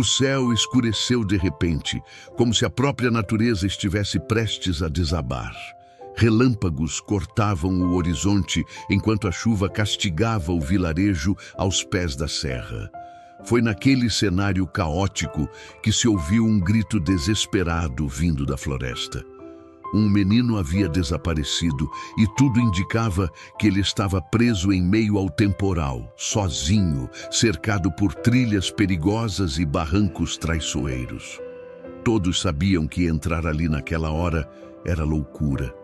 O céu escureceu de repente, como se a própria natureza estivesse prestes a desabar. Relâmpagos cortavam o horizonte enquanto a chuva castigava o vilarejo aos pés da serra. Foi naquele cenário caótico que se ouviu um grito desesperado vindo da floresta. Um menino havia desaparecido e tudo indicava que ele estava preso em meio ao temporal, sozinho, cercado por trilhas perigosas e barrancos traiçoeiros. Todos sabiam que entrar ali naquela hora era loucura.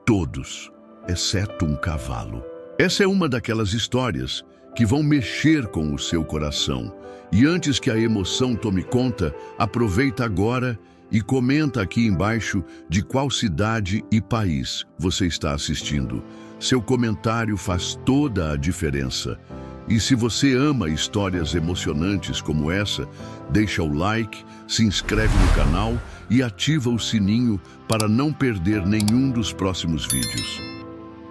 Todos, exceto um cavalo. Essa é uma daquelas histórias que vão mexer com o seu coração. E antes que a emoção tome conta, aproveita agora e comenta aqui embaixo de qual cidade e país você está assistindo. Seu comentário faz toda a diferença. E se você ama histórias emocionantes como essa, deixa o like, se inscreve no canal e ativa o sininho para não perder nenhum dos próximos vídeos.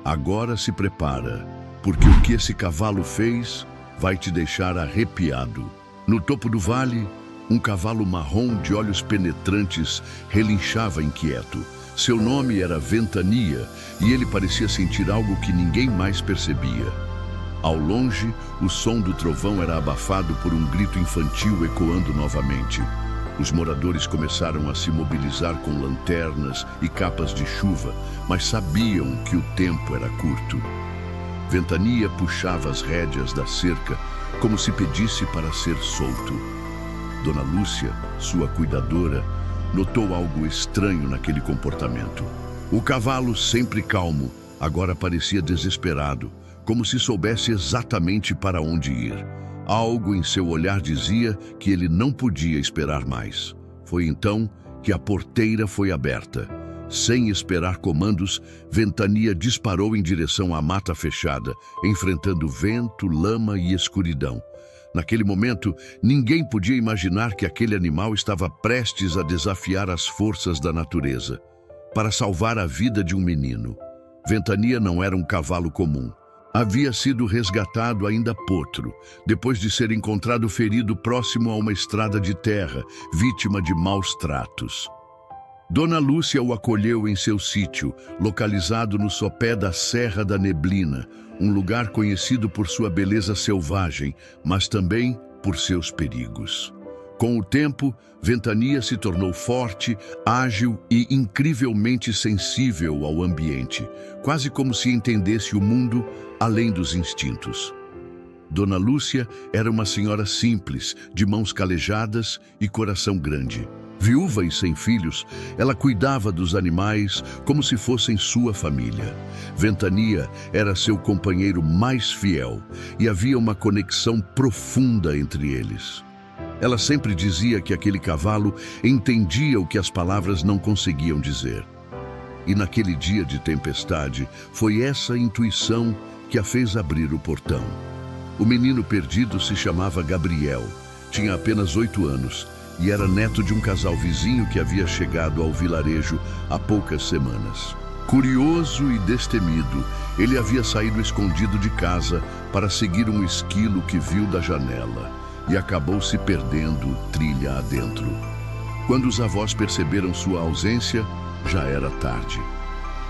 Agora se prepara, porque o que esse cavalo fez vai te deixar arrepiado. No topo do vale, um cavalo marrom de olhos penetrantes relinchava inquieto. Seu nome era Ventania e ele parecia sentir algo que ninguém mais percebia. Ao longe, o som do trovão era abafado por um grito infantil ecoando novamente. Os moradores começaram a se mobilizar com lanternas e capas de chuva, mas sabiam que o tempo era curto. Ventania puxava as rédeas da cerca como se pedisse para ser solto. Dona Lúcia, sua cuidadora, notou algo estranho naquele comportamento. O cavalo, sempre calmo, agora parecia desesperado, como se soubesse exatamente para onde ir. Algo em seu olhar dizia que ele não podia esperar mais. Foi então que a porteira foi aberta. Sem esperar comandos, Ventania disparou em direção à mata fechada, enfrentando vento, lama e escuridão. Naquele momento, ninguém podia imaginar que aquele animal estava prestes a desafiar as forças da natureza para salvar a vida de um menino. Ventania não era um cavalo comum. Havia sido resgatado ainda potro, depois de ser encontrado ferido próximo a uma estrada de terra, vítima de maus tratos. Dona Lúcia o acolheu em seu sítio, localizado no sopé da Serra da Neblina, um lugar conhecido por sua beleza selvagem, mas também por seus perigos. Com o tempo, Ventania se tornou forte, ágil e incrivelmente sensível ao ambiente, quase como se entendesse o mundo além dos instintos. Dona Lúcia era uma senhora simples, de mãos calejadas e coração grande. Viúva e sem filhos, ela cuidava dos animais como se fossem sua família. Ventania era seu companheiro mais fiel e havia uma conexão profunda entre eles. Ela sempre dizia que aquele cavalo entendia o que as palavras não conseguiam dizer. E naquele dia de tempestade, foi essa intuição que a fez abrir o portão. O menino perdido se chamava Gabriel, tinha apenas 8 anos e era neto de um casal vizinho que havia chegado ao vilarejo há poucas semanas. Curioso e destemido, ele havia saído escondido de casa para seguir um esquilo que viu da janela e acabou se perdendo trilha adentro. Quando os avós perceberam sua ausência, já era tarde.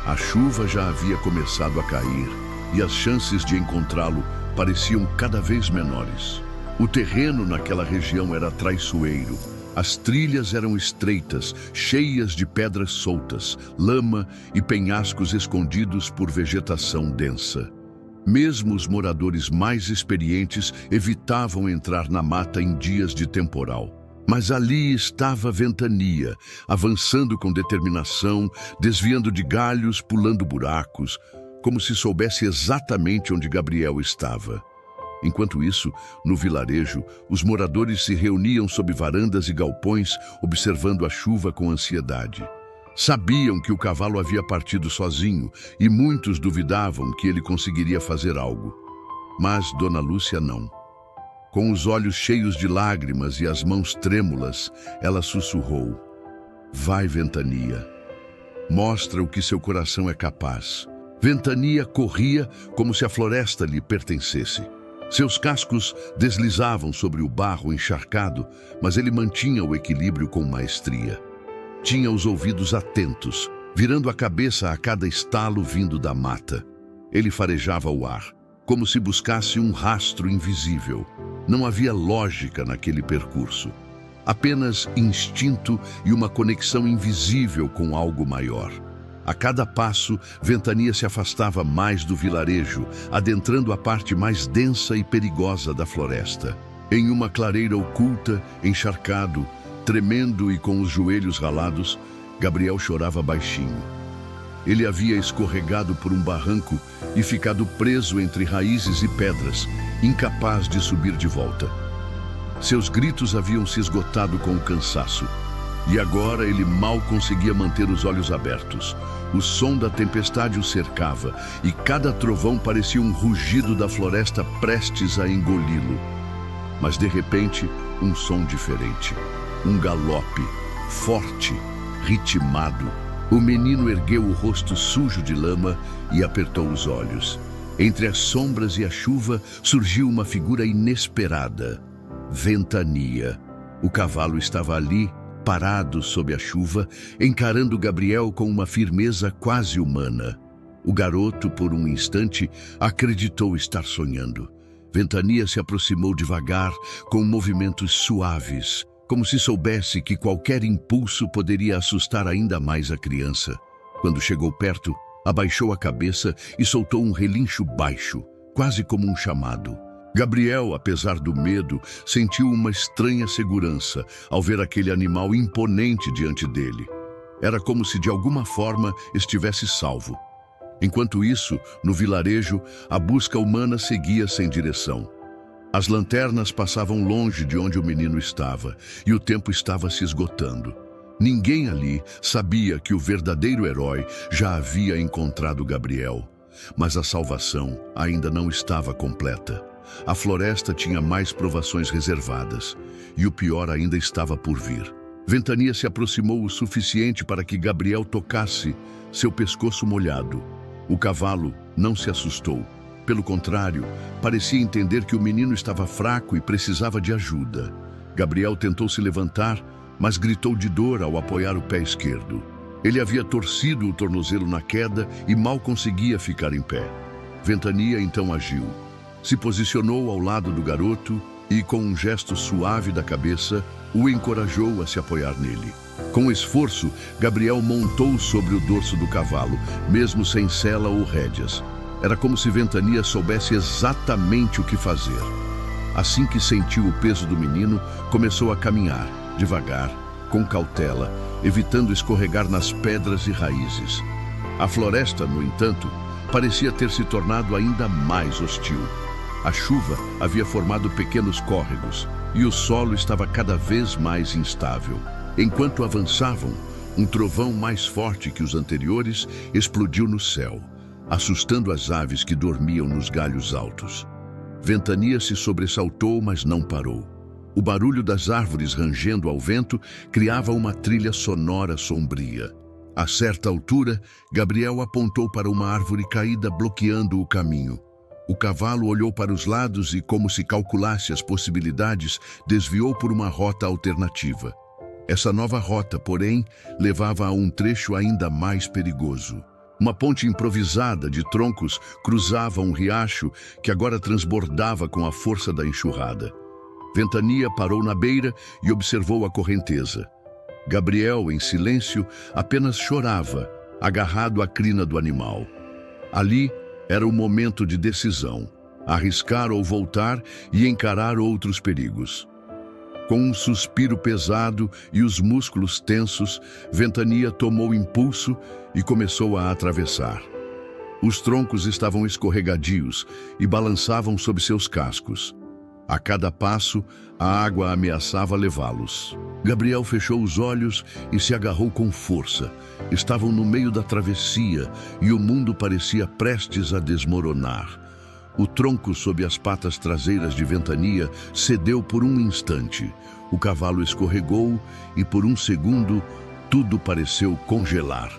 A chuva já havia começado a cair e as chances de encontrá-lo pareciam cada vez menores. O terreno naquela região era traiçoeiro. As trilhas eram estreitas, cheias de pedras soltas, lama e penhascos escondidos por vegetação densa. Mesmo os moradores mais experientes evitavam entrar na mata em dias de temporal. Mas ali estava Ventania, avançando com determinação, desviando de galhos, pulando buracos, como se soubesse exatamente onde Gabriel estava. Enquanto isso, no vilarejo, os moradores se reuniam sob varandas e galpões, observando a chuva com ansiedade. Sabiam que o cavalo havia partido sozinho e muitos duvidavam que ele conseguiria fazer algo. Mas Dona Lúcia não. Com os olhos cheios de lágrimas e as mãos trêmulas, ela sussurrou: "Vai, Ventania. Mostra o que seu coração é capaz." Ventania corria como se a floresta lhe pertencesse. Seus cascos deslizavam sobre o barro encharcado, mas ele mantinha o equilíbrio com maestria. Tinha os ouvidos atentos, virando a cabeça a cada estalo vindo da mata. Ele farejava o ar, como se buscasse um rastro invisível. Não havia lógica naquele percurso. Apenas instinto e uma conexão invisível com algo maior. A cada passo, Ventania se afastava mais do vilarejo, adentrando a parte mais densa e perigosa da floresta. Em uma clareira oculta, encharcado, tremendo e com os joelhos ralados, Gabriel chorava baixinho. Ele havia escorregado por um barranco e ficado preso entre raízes e pedras, incapaz de subir de volta. Seus gritos haviam se esgotado com o cansaço, e agora ele mal conseguia manter os olhos abertos. O som da tempestade o cercava, e cada trovão parecia um rugido da floresta prestes a engoli-lo. Mas de repente, um som diferente. Um galope, forte, ritmado. O menino ergueu o rosto sujo de lama e apertou os olhos. Entre as sombras e a chuva surgiu uma figura inesperada. Ventania. O cavalo estava ali, parado sob a chuva, encarando Gabriel com uma firmeza quase humana. O garoto, por um instante, acreditou estar sonhando. Ventania se aproximou devagar, com movimentos suaves, como se soubesse que qualquer impulso poderia assustar ainda mais a criança. Quando chegou perto, abaixou a cabeça e soltou um relincho baixo, quase como um chamado. Gabriel, apesar do medo, sentiu uma estranha segurança ao ver aquele animal imponente diante dele. Era como se de alguma forma estivesse salvo. Enquanto isso, no vilarejo, a busca humana seguia sem direção. As lanternas passavam longe de onde o menino estava, e o tempo estava se esgotando. Ninguém ali sabia que o verdadeiro herói já havia encontrado Gabriel. Mas a salvação ainda não estava completa. A floresta tinha mais provações reservadas, e o pior ainda estava por vir. Ventania se aproximou o suficiente para que Gabriel tocasse seu pescoço molhado. O cavalo não se assustou. Pelo contrário, parecia entender que o menino estava fraco e precisava de ajuda. Gabriel tentou se levantar, mas gritou de dor ao apoiar o pé esquerdo. Ele havia torcido o tornozelo na queda e mal conseguia ficar em pé. Ventania então agiu. Se posicionou ao lado do garoto e, com um gesto suave da cabeça, o encorajou a se apoiar nele. Com esforço, Gabriel montou sobre o dorso do cavalo, mesmo sem sela ou rédeas. Era como se Ventania soubesse exatamente o que fazer. Assim que sentiu o peso do menino, começou a caminhar, devagar, com cautela, evitando escorregar nas pedras e raízes. A floresta, no entanto, parecia ter se tornado ainda mais hostil. A chuva havia formado pequenos córregos e o solo estava cada vez mais instável. Enquanto avançavam, um trovão mais forte que os anteriores explodiu no céu, assustando as aves que dormiam nos galhos altos. Ventania se sobressaltou, mas não parou. O barulho das árvores rangendo ao vento criava uma trilha sonora sombria. A certa altura, Gabriel apontou para uma árvore caída bloqueando o caminho. O cavalo olhou para os lados e, como se calculasse as possibilidades, desviou por uma rota alternativa. Essa nova rota, porém, levava a um trecho ainda mais perigoso. Uma ponte improvisada de troncos cruzava um riacho que agora transbordava com a força da enxurrada. Ventania parou na beira e observou a correnteza. Gabriel, em silêncio, apenas chorava, agarrado à crina do animal. Ali era o momento de decisão, arriscar ou voltar e encarar outros perigos. Com um suspiro pesado e os músculos tensos, Ventania tomou impulso e começou a atravessar. Os troncos estavam escorregadios e balançavam sob seus cascos. A cada passo, a água ameaçava levá-los. Gabriel fechou os olhos e se agarrou com força. Estavam no meio da travessia e o mundo parecia prestes a desmoronar. O tronco sob as patas traseiras de Ventania cedeu por um instante. O cavalo escorregou e, por um segundo, tudo pareceu congelar.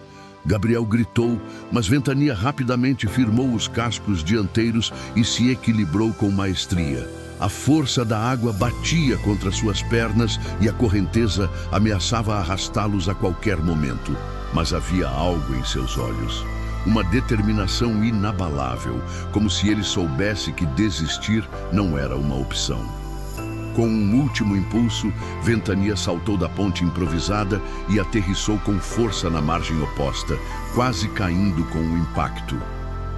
Gabriel gritou, mas Ventania rapidamente firmou os cascos dianteiros e se equilibrou com maestria. A força da água batia contra suas pernas e a correnteza ameaçava arrastá-los a qualquer momento. Mas havia algo em seus olhos. Uma determinação inabalável, como se ele soubesse que desistir não era uma opção. Com um último impulso, Ventania saltou da ponte improvisada e aterrissou com força na margem oposta, quase caindo com o impacto.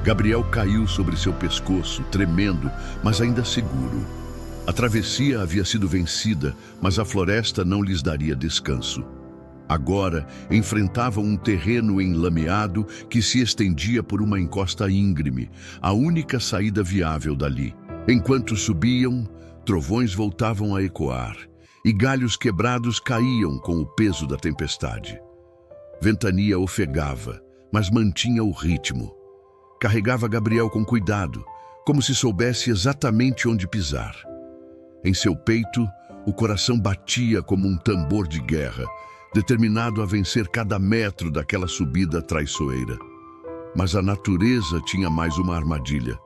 Gabriel caiu sobre seu pescoço, tremendo, mas ainda seguro. A travessia havia sido vencida, mas a floresta não lhes daria descanso. Agora, enfrentavam um terreno enlameado que se estendia por uma encosta íngreme, a única saída viável dali. Enquanto subiam, trovões voltavam a ecoar, e galhos quebrados caíam com o peso da tempestade. Ventania ofegava, mas mantinha o ritmo. Carregava Gabriel com cuidado, como se soubesse exatamente onde pisar. Em seu peito, o coração batia como um tambor de guerra, determinado a vencer cada metro daquela subida traiçoeira. Mas a natureza tinha mais uma armadilha.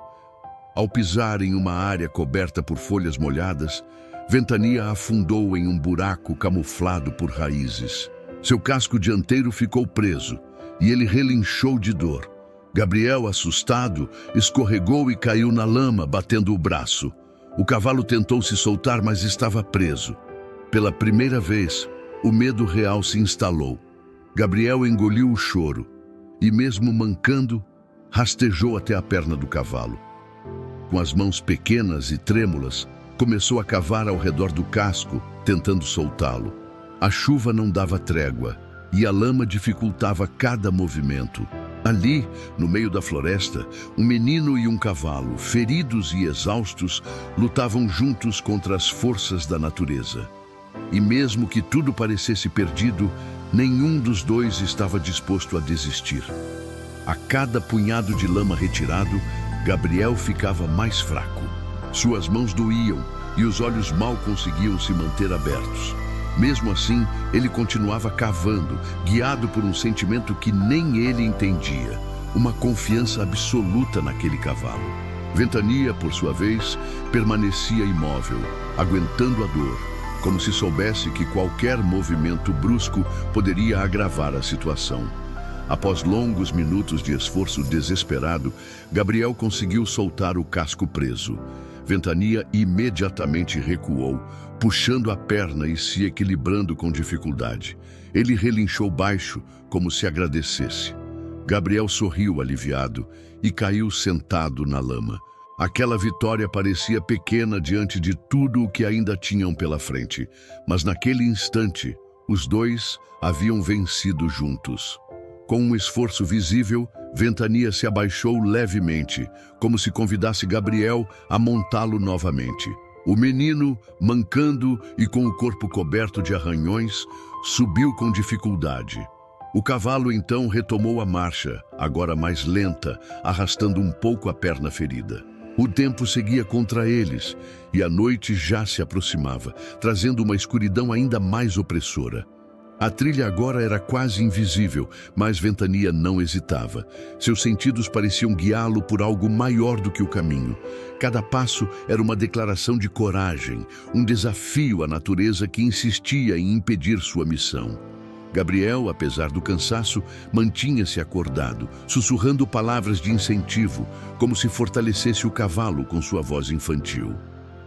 Ao pisar em uma área coberta por folhas molhadas, Ventania afundou em um buraco camuflado por raízes. Seu casco dianteiro ficou preso e ele relinchou de dor. Gabriel, assustado, escorregou e caiu na lama, batendo o braço. O cavalo tentou se soltar, mas estava preso. Pela primeira vez, o medo real se instalou. Gabriel engoliu o choro e, mesmo mancando, rastejou até a perna do cavalo. Com as mãos pequenas e trêmulas, começou a cavar ao redor do casco, tentando soltá-lo. A chuva não dava trégua e a lama dificultava cada movimento. Ali, no meio da floresta, um menino e um cavalo, feridos e exaustos, lutavam juntos contra as forças da natureza. E mesmo que tudo parecesse perdido, nenhum dos dois estava disposto a desistir. A cada punhado de lama retirado, Gabriel ficava mais fraco. Suas mãos doíam e os olhos mal conseguiam se manter abertos. Mesmo assim, ele continuava cavando, guiado por um sentimento que nem ele entendia, uma confiança absoluta naquele cavalo. Ventania, por sua vez, permanecia imóvel, aguentando a dor, como se soubesse que qualquer movimento brusco poderia agravar a situação. Após longos minutos de esforço desesperado, Gabriel conseguiu soltar o casco preso. Ventania imediatamente recuou, puxando a perna e se equilibrando com dificuldade. Ele relinchou baixo, como se agradecesse. Gabriel sorriu aliviado e caiu sentado na lama. Aquela vitória parecia pequena diante de tudo o que ainda tinham pela frente, mas naquele instante, os dois haviam vencido juntos. Com um esforço visível, Ventania se abaixou levemente, como se convidasse Gabriel a montá-lo novamente. O menino, mancando e com o corpo coberto de arranhões, subiu com dificuldade. O cavalo então retomou a marcha, agora mais lenta, arrastando um pouco a perna ferida. O tempo seguia contra eles e a noite já se aproximava, trazendo uma escuridão ainda mais opressora. A trilha agora era quase invisível, mas Ventania não hesitava. Seus sentidos pareciam guiá-lo por algo maior do que o caminho. Cada passo era uma declaração de coragem, um desafio à natureza que insistia em impedir sua missão. Gabriel, apesar do cansaço, mantinha-se acordado, sussurrando palavras de incentivo, como se fortalecesse o cavalo com sua voz infantil.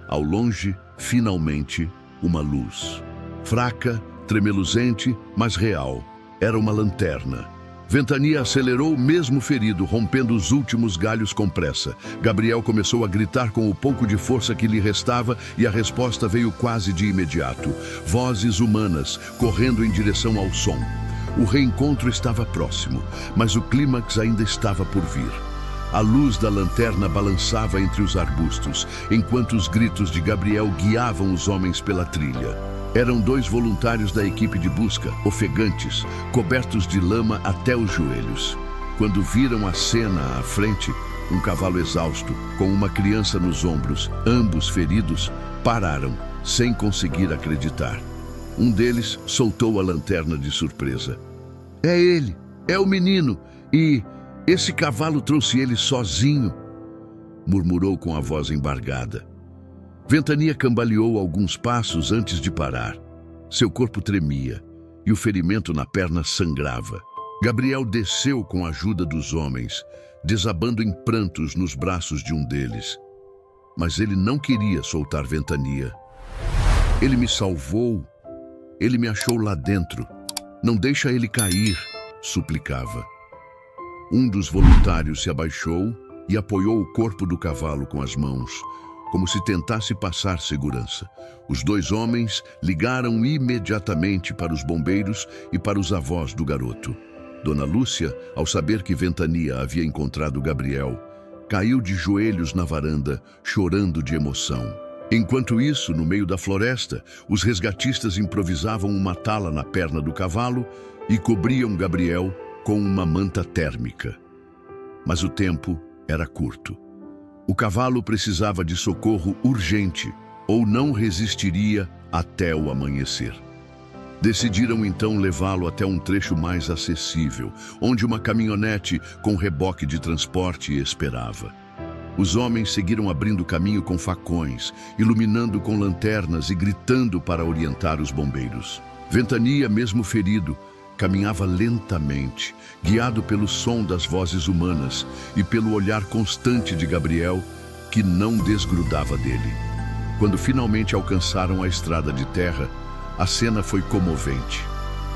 Ao longe, finalmente, uma luz. Fraca, tremeluzente, mas real. Era uma lanterna. Ventania acelerou mesmo ferido, rompendo os últimos galhos com pressa. Gabriel começou a gritar com o pouco de força que lhe restava e a resposta veio quase de imediato. Vozes humanas, correndo em direção ao som. O reencontro estava próximo, mas o clímax ainda estava por vir. A luz da lanterna balançava entre os arbustos, enquanto os gritos de Gabriel guiavam os homens pela trilha. Eram 2 voluntários da equipe de busca, ofegantes, cobertos de lama até os joelhos. Quando viram a cena à frente, um cavalo exausto, com uma criança nos ombros, ambos feridos, pararam, sem conseguir acreditar. Um deles soltou a lanterna de surpresa. "É ele!" É o menino, e esse cavalo trouxe ele sozinho, murmurou com a voz embargada. Ventania cambaleou alguns passos antes de parar. Seu corpo tremia e o ferimento na perna sangrava. Gabriel desceu com a ajuda dos homens, desabando em prantos nos braços de um deles. Mas ele não queria soltar Ventania. Ele me salvou. Ele me achou lá dentro. Não deixa ele cair, suplicava. Um dos voluntários se abaixou e apoiou o corpo do cavalo com as mãos, como se tentasse passar segurança. Os dois homens ligaram imediatamente para os bombeiros e para os avós do garoto. Dona Lúcia, ao saber que Ventania havia encontrado Gabriel, caiu de joelhos na varanda, chorando de emoção. Enquanto isso, no meio da floresta, os resgatistas improvisavam uma tala na perna do cavalo e cobriam Gabriel com uma manta térmica. Mas o tempo era curto. O cavalo precisava de socorro urgente ou não resistiria até o amanhecer. Decidiram então levá-lo até um trecho mais acessível, onde uma caminhonete com reboque de transporte esperava. Os homens seguiram abrindo caminho com facões, iluminando com lanternas e gritando para orientar os bombeiros. Ventania, mesmo ferido, caminhava lentamente, guiado pelo som das vozes humanas e pelo olhar constante de Gabriel, que não desgrudava dele. Quando finalmente alcançaram a estrada de terra, a cena foi comovente.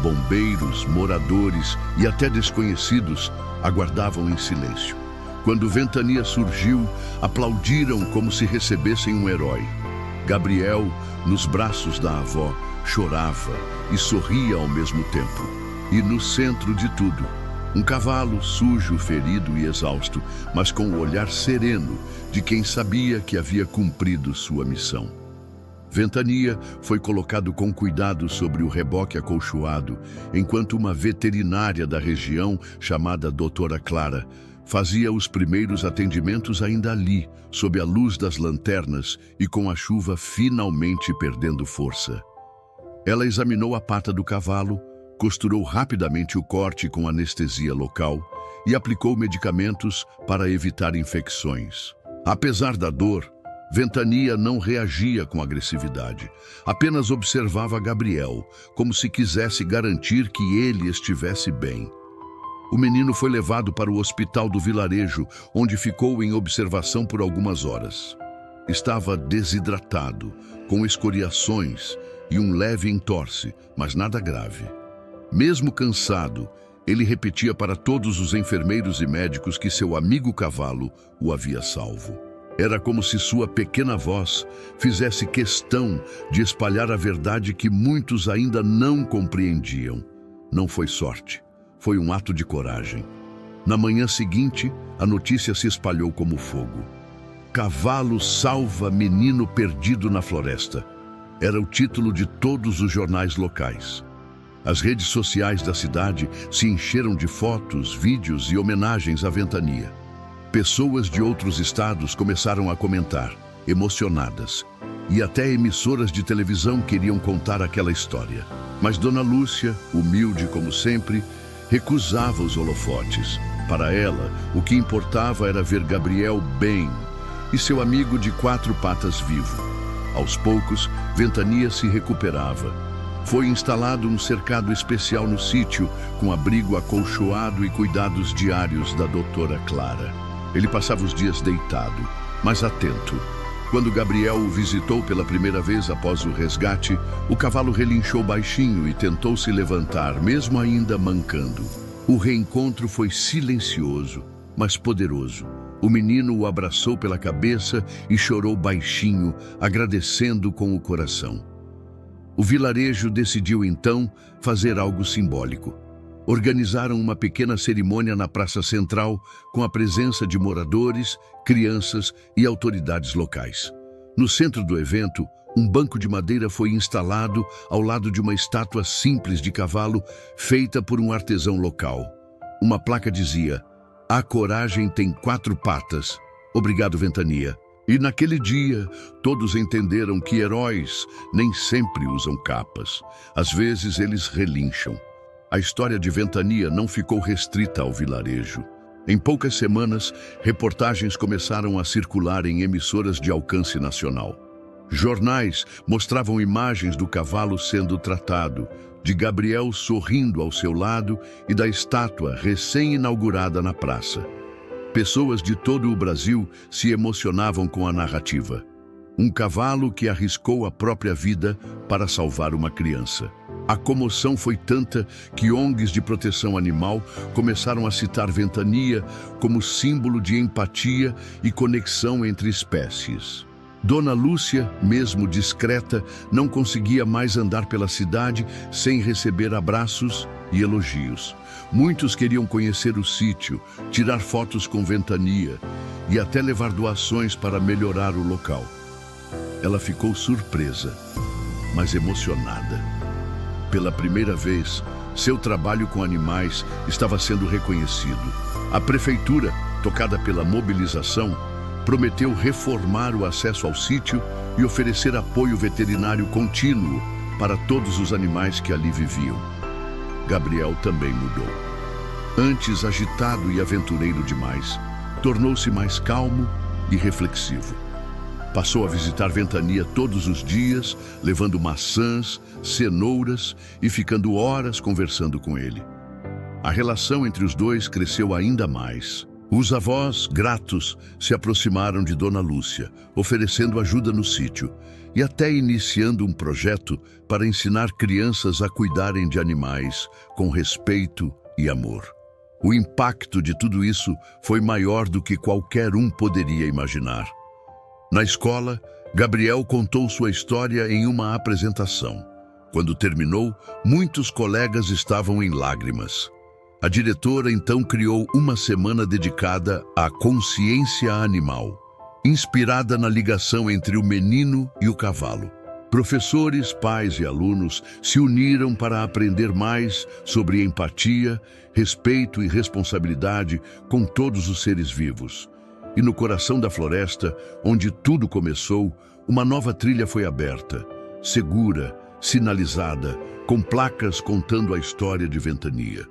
Bombeiros, moradores e até desconhecidos aguardavam em silêncio. Quando Ventania surgiu, aplaudiram como se recebessem um herói. Gabriel, nos braços da avó, chorava e sorria ao mesmo tempo. E no centro de tudo, um cavalo sujo, ferido e exausto, mas com o olhar sereno de quem sabia que havia cumprido sua missão. Ventania foi colocado com cuidado sobre o reboque acolchoado, enquanto uma veterinária da região, chamada Doutora Clara, fazia os primeiros atendimentos ainda ali, sob a luz das lanternas e com a chuva finalmente perdendo força. Ela examinou a pata do cavalo, costurou rapidamente o corte com anestesia local e aplicou medicamentos para evitar infecções. Apesar da dor, Ventania não reagia com agressividade. Apenas observava Gabriel, como se quisesse garantir que ele estivesse bem. O menino foi levado para o hospital do vilarejo, onde ficou em observação por algumas horas. Estava desidratado, com escoriações e um leve entorse, mas nada grave. Mesmo cansado, ele repetia para todos os enfermeiros e médicos que seu amigo cavalo o havia salvo. Era como se sua pequena voz fizesse questão de espalhar a verdade que muitos ainda não compreendiam. Não foi sorte, foi um ato de coragem. Na manhã seguinte, a notícia se espalhou como fogo. Cavalo salva menino perdido na floresta. Era o título de todos os jornais locais. As redes sociais da cidade se encheram de fotos, vídeos e homenagens à Ventania. Pessoas de outros estados começaram a comentar, emocionadas. E até emissoras de televisão queriam contar aquela história. Mas Dona Lúcia, humilde como sempre, recusava os holofotes. Para ela, o que importava era ver Gabriel bem e seu amigo de 4 patas vivo. Aos poucos, Ventania se recuperava. Foi instalado um cercado especial no sítio, com abrigo acolchoado e cuidados diários da doutora Clara. Ele passava os dias deitado, mas atento. Quando Gabriel o visitou pela primeira vez após o resgate, o cavalo relinchou baixinho e tentou se levantar, mesmo ainda mancando. O reencontro foi silencioso, mas poderoso. O menino o abraçou pela cabeça e chorou baixinho, agradecendo com o coração. O vilarejo decidiu então fazer algo simbólico. Organizaram uma pequena cerimônia na praça central com a presença de moradores, crianças e autoridades locais. No centro do evento, um banco de madeira foi instalado ao lado de uma estátua simples de cavalo feita por um artesão local. Uma placa dizia: "A coragem tem 4 patas. Obrigado, Ventania." E naquele dia, todos entenderam que heróis nem sempre usam capas. Às vezes eles relincham. A história de Ventania não ficou restrita ao vilarejo. Em poucas semanas, reportagens começaram a circular em emissoras de alcance nacional. Jornais mostravam imagens do cavalo sendo tratado, de Gabriel sorrindo ao seu lado e da estátua recém-inaugurada na praça. Pessoas de todo o Brasil se emocionavam com a narrativa. Um cavalo que arriscou a própria vida para salvar uma criança. A comoção foi tanta que ONGs de proteção animal começaram a citar Ventania como símbolo de empatia e conexão entre espécies. Dona Lúcia, mesmo discreta, não conseguia mais andar pela cidade sem receber abraços e elogios. Muitos queriam conhecer o sítio, tirar fotos com Ventania e até levar doações para melhorar o local. Ela ficou surpresa, mas emocionada. Pela primeira vez, seu trabalho com animais estava sendo reconhecido. A prefeitura, tocada pela mobilização, prometeu reformar o acesso ao sítio e oferecer apoio veterinário contínuo para todos os animais que ali viviam. Gabriel também mudou. Antes agitado e aventureiro demais, tornou-se mais calmo e reflexivo. Passou a visitar Ventania todos os dias, levando maçãs, cenouras e ficando horas conversando com ele. A relação entre os dois cresceu ainda mais. Os avós, gratos, se aproximaram de Dona Lúcia, oferecendo ajuda no sítio e até iniciando um projeto para ensinar crianças a cuidarem de animais com respeito e amor. O impacto de tudo isso foi maior do que qualquer um poderia imaginar. Na escola, Gabriel contou sua história em uma apresentação. Quando terminou, muitos colegas estavam em lágrimas. A diretora então criou uma semana dedicada à consciência animal, inspirada na ligação entre o menino e o cavalo. Professores, pais e alunos se uniram para aprender mais sobre empatia, respeito e responsabilidade com todos os seres vivos. E no coração da floresta, onde tudo começou, uma nova trilha foi aberta, segura, sinalizada, com placas contando a história de Ventania.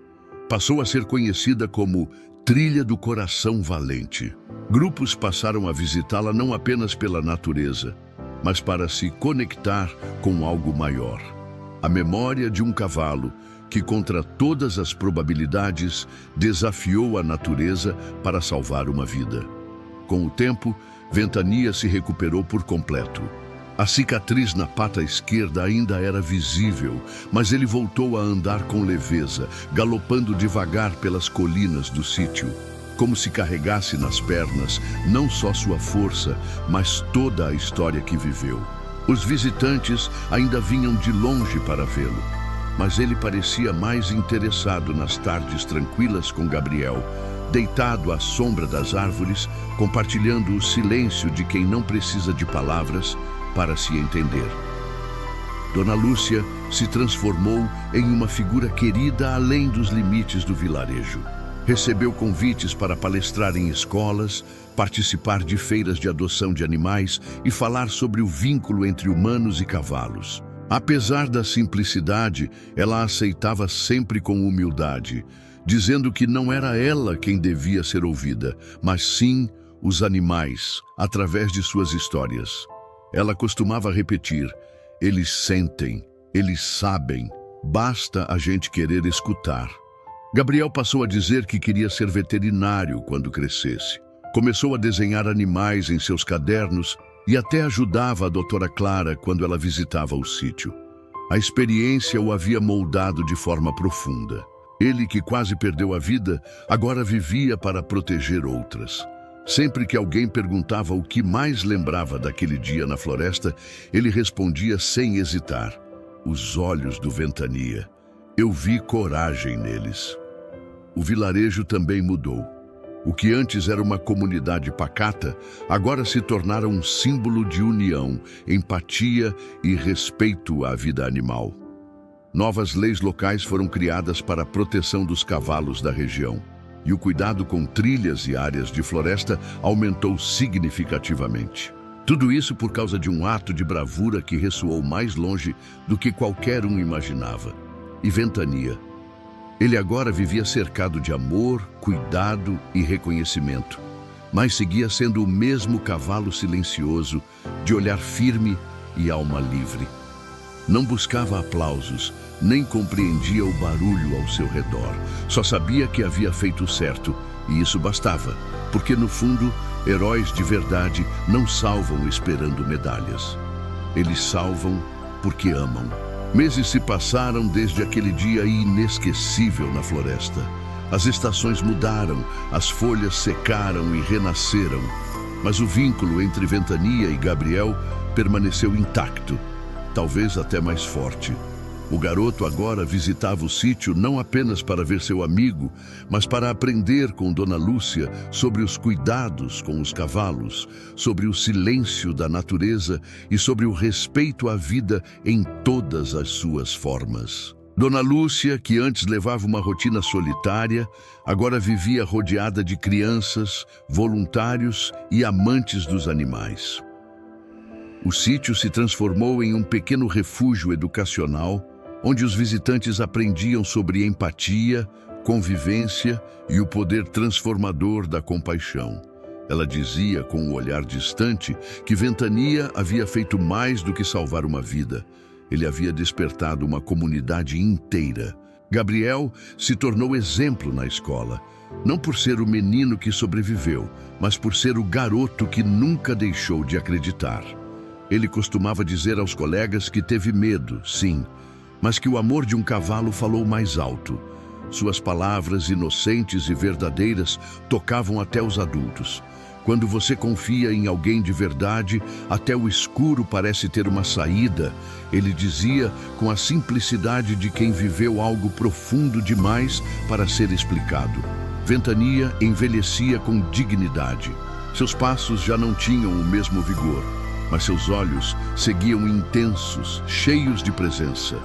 Passou a ser conhecida como Trilha do Coração Valente. Grupos passaram a visitá-la não apenas pela natureza, mas para se conectar com algo maior. A memória de um cavalo que, contra todas as probabilidades, desafiou a natureza para salvar uma vida. Com o tempo, Ventania se recuperou por completo. A cicatriz na pata esquerda ainda era visível, mas ele voltou a andar com leveza, galopando devagar pelas colinas do sítio, como se carregasse nas pernas não só sua força, mas toda a história que viveu. Os visitantes ainda vinham de longe para vê-lo, mas ele parecia mais interessado nas tardes tranquilas com Gabriel, deitado à sombra das árvores, compartilhando o silêncio de quem não precisa de palavras para se entender. Dona Lúcia se transformou em uma figura querida além dos limites do vilarejo. Recebeu convites para palestrar em escolas, participar de feiras de adoção de animais e falar sobre o vínculo entre humanos e cavalos. Apesar da simplicidade, ela aceitava sempre com humildade, dizendo que não era ela quem devia ser ouvida, mas sim os animais, através de suas histórias. Ela costumava repetir: eles sentem, eles sabem, basta a gente querer escutar. Gabriel passou a dizer que queria ser veterinário quando crescesse. Começou a desenhar animais em seus cadernos e até ajudava a doutora Clara quando ela visitava o sítio. A experiência o havia moldado de forma profunda. Ele, que quase perdeu a vida, agora vivia para proteger outras. Sempre que alguém perguntava o que mais lembrava daquele dia na floresta, ele respondia sem hesitar: os olhos do Ventania. Eu vi coragem neles. O vilarejo também mudou. O que antes era uma comunidade pacata, agora se tornara um símbolo de união, empatia e respeito à vida animal. Novas leis locais foram criadas para a proteção dos cavalos da região, e o cuidado com trilhas e áreas de floresta aumentou significativamente. Tudo isso por causa de um ato de bravura que ressoou mais longe do que qualquer um imaginava. E Ventania, Ele agora vivia cercado de amor, cuidado e reconhecimento, mas seguia sendo o mesmo cavalo silencioso, de olhar firme e alma livre. Não buscava aplausos, nem compreendia o barulho ao seu redor. Só sabia que havia feito o certo, e isso bastava, porque no fundo, heróis de verdade não salvam esperando medalhas. Eles salvam porque amam. Meses se passaram desde aquele dia inesquecível na floresta. As estações mudaram, as folhas secaram e renasceram, mas o vínculo entre Ventania e Gabriel permaneceu intacto, talvez até mais forte. O garoto agora visitava o sítio não apenas para ver seu amigo, mas para aprender com Dona Lúcia sobre os cuidados com os cavalos, sobre o silêncio da natureza e sobre o respeito à vida em todas as suas formas. Dona Lúcia, que antes levava uma rotina solitária, agora vivia rodeada de crianças, voluntários e amantes dos animais. O sítio se transformou em um pequeno refúgio educacional, onde os visitantes aprendiam sobre empatia, convivência e o poder transformador da compaixão. Ela dizia com um olhar distante que Ventania havia feito mais do que salvar uma vida. Ele havia despertado uma comunidade inteira. Gabriel se tornou exemplo na escola, não por ser o menino que sobreviveu, mas por ser o garoto que nunca deixou de acreditar. Ele costumava dizer aos colegas que teve medo, sim, mas que o amor de um cavalo falou mais alto. Suas palavras inocentes e verdadeiras tocavam até os adultos. Quando você confia em alguém de verdade, até o escuro parece ter uma saída, ele dizia com a simplicidade de quem viveu algo profundo demais para ser explicado. Ventania envelhecia com dignidade. Seus passos já não tinham o mesmo vigor, mas seus olhos seguiam intensos, cheios de presença.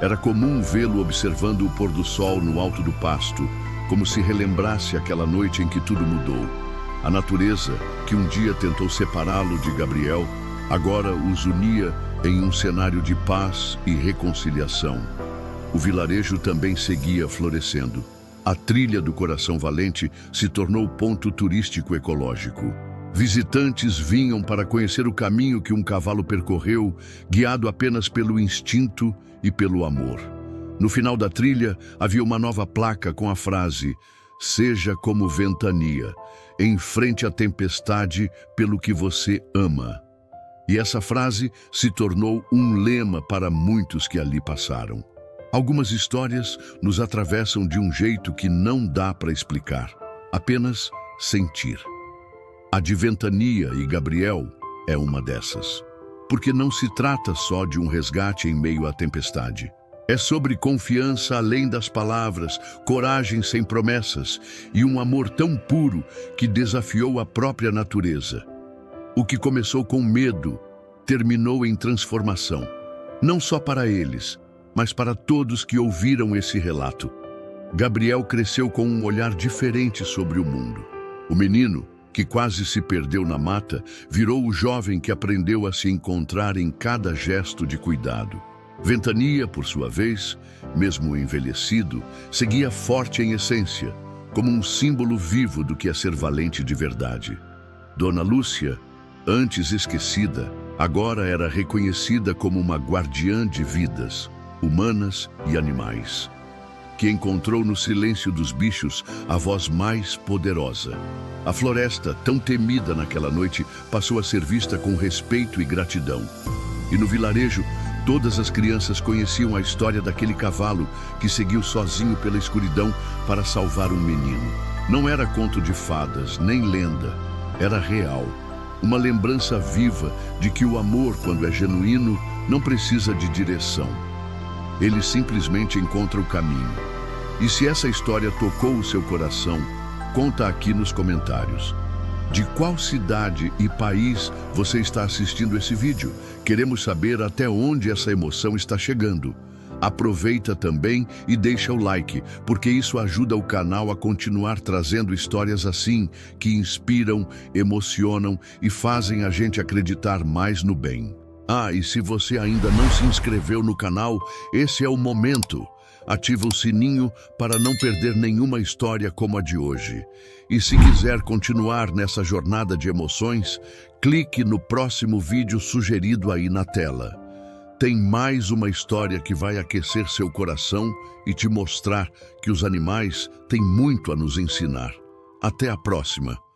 Era comum vê-lo observando o pôr do sol no alto do pasto, como se relembrasse aquela noite em que tudo mudou. A natureza, que um dia tentou separá-lo de Gabriel, agora os unia em um cenário de paz e reconciliação. O vilarejo também seguia florescendo. A trilha do Coração Valente se tornou ponto turístico ecológico. Visitantes vinham para conhecer o caminho que um cavalo percorreu, guiado apenas pelo instinto e pelo amor. No final da trilha, havia uma nova placa com a frase: "Seja como Ventania, enfrente a tempestade pelo que você ama." E essa frase se tornou um lema para muitos que ali passaram. Algumas histórias nos atravessam de um jeito que não dá para explicar, apenas sentir. A de Ventania e Gabriel é uma dessas, porque não se trata só de um resgate em meio à tempestade. É sobre confiança além das palavras, coragem sem promessas e um amor tão puro que desafiou a própria natureza. O que começou com medo terminou em transformação, não só para eles, mas para todos que ouviram esse relato. Gabriel cresceu com um olhar diferente sobre o mundo. O menino, que quase se perdeu na mata, virou o jovem que aprendeu a se encontrar em cada gesto de cuidado. Ventania, por sua vez, mesmo envelhecido, seguia forte em essência, como um símbolo vivo do que é ser valente de verdade. Dona Lúcia, antes esquecida, agora era reconhecida como uma guardiã de vidas, humanas e animais, que encontrou no silêncio dos bichos a voz mais poderosa. A floresta, tão temida naquela noite, passou a ser vista com respeito e gratidão. E no vilarejo, todas as crianças conheciam a história daquele cavalo que seguiu sozinho pela escuridão para salvar um menino. Não era conto de fadas, nem lenda, era real. Uma lembrança viva de que o amor, quando é genuíno, não precisa de direção. Ele simplesmente encontra o caminho. E se essa história tocou o seu coração, conta aqui nos comentários. De qual cidade e país você está assistindo esse vídeo? Queremos saber até onde essa emoção está chegando. Aproveita também e deixa o like, porque isso ajuda o canal a continuar trazendo histórias assim, que inspiram, emocionam e fazem a gente acreditar mais no bem. Ah, e se você ainda não se inscreveu no canal, esse é o momento. Ativa o sininho para não perder nenhuma história como a de hoje. E se quiser continuar nessa jornada de emoções, clique no próximo vídeo sugerido aí na tela. Tem mais uma história que vai aquecer seu coração e te mostrar que os animais têm muito a nos ensinar. Até a próxima!